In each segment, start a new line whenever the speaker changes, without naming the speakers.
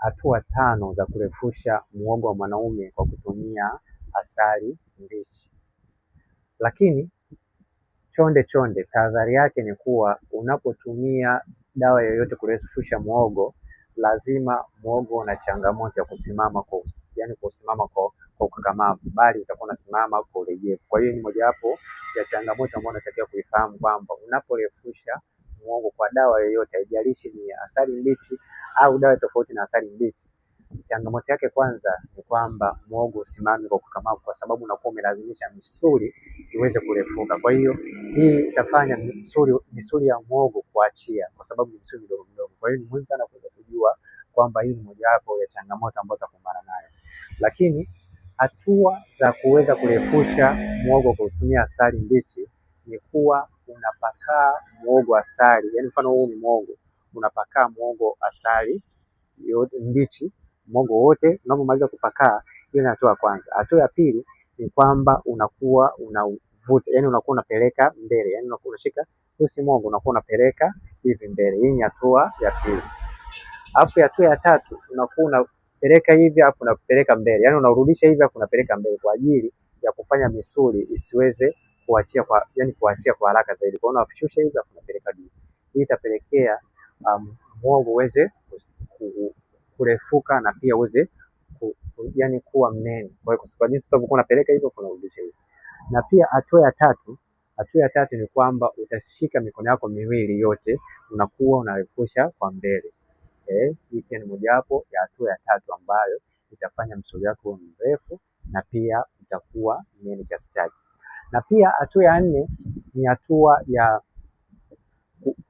hatua 5 za kurefusha muhogo wa mwanaume kwa kutumia asali mbichi. Lakini chonde, tahadhari yake ni kuwa unapotumia dawa yoyote kurefusha muhogo, lazima muhogo una changamoto ya kusimama kwa ukakamavu, bali utakuwa unasimama kwa uregevu. Kwa hiyo ni mojawapo ya changamoto ambayo unatakiwa kuifahamu kwamba unaporefusha muhogo kwa dawa yoyote, haijalishi ni asali mbichi au dawa tofauti na asali mbichi, changamoto yake kwanza ni kwamba muhogo usimame kwa ukakamavu, kwa sababu unakuwa umelazimisha misuli iweze kurefuka. Kwa hiyo hii itafanya misuli ya muhogo kuachia, kwa sababu ni misuli midogo midogo. Kwa hiyo ni muhimu sana kuweza kujua kwamba hii ni mojawapo ya changamoto ambayo utakumbana nayo. Lakini hatua za kuweza kurefusha muhogo kwa kutumia asali mbichi ni kuwa unapakaa muhogo asali, yaani mfano huu ni muhogo, unapakaa muhogo asali yote mbichi, muhogo wote. Unapomaliza kupakaa, hiyo ni hatua ya kwanza. Hatua ya pili ni kwamba unakuwa unavuta, yaani unakuwa unapeleka mbele, yaani unakuwa unashika usi muhogo unakuwa unapeleka hivi mbele. Hii ni hatua ya pili. Alafu hatua ya tatu unakuwa unapeleka hivi alafu unapeleka mbele, yaani unarudisha hivi alafu unapeleka mbele, kwa ajili ya kufanya misuli isiweze kuachia kwa haraka zaidi. Kwa hiyo unashusha hivi alafu unapeleka juu. Hii itapelekea muhogo uweze kurefuka na pia uweze kuwa mnene. Kwa hiyo kwa jinsi utakapokuwa unapeleka hivyo unarudisha hivyo. Na pia hatua ya tatu ni kwamba utashika mikono yako miwili yote, unakuwa unarefusha kwa mbele. Hii pia ni mojawapo ya hatua ya tatu ambayo itafanya msuli wako uwe mrefu na pia utakuwa mnene kiasi chake. Na pia hatua ya 4 ni hatua ya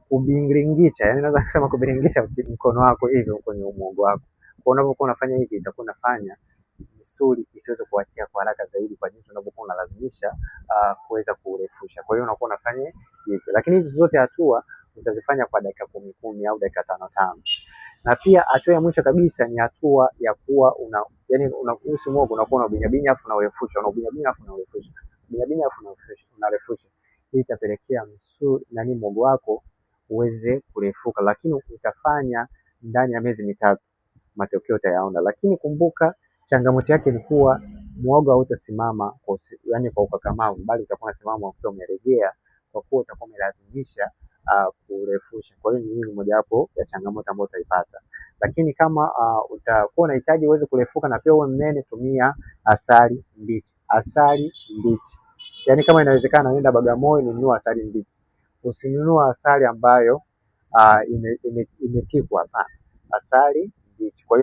kubiringisha, yaani naweza kusema kubiringisha mkono wako hivyo kwenye muhogo wako. Kwa unapokuwa unafanya hivi, itakuwa unafanya misuli isiweze kuachia kwa haraka zaidi, kwa jinsi unapokuwa unalazimisha kuweza kurefusha. Kwa hiyo unakuwa unafanya hivi. Lakini hizi zote hatua utazifanya kwa dakika 10 au dakika 5. Na pia hatua ya mwisho kabisa ni hatua ya kuwa unakuhusu muhogo unakuwa unabinyabinya afu unarefusha, unabinyabinya afu unarefusha, unabinyabinya afu unarefusha. Hii itapelekea muhogo wako uweze kurefuka, lakini utafanya ndani ya miezi 3, matokeo utayaona. Lakini kumbuka, changamoto yake ni kuwa muhogo hautasimama kwa ukakamavu, bali utakuwa unasimama ukiwa umeregea, kwa kuwa utakuwa umelazimisha kurefusha. Kwa hiyo ni mojawapo ya changamoto ambayo utaipata. Lakini kama utakuwa unahitaji uweze kurefuka na pia uwe mnene, tumia asali mbichi. Asali mbichi, yaani kama inawezekana nenda Bagamoyo nunua asali mbichi, usinunua asali ambayo imepikwa. Hapana, asali mbichi. Kwa hiyo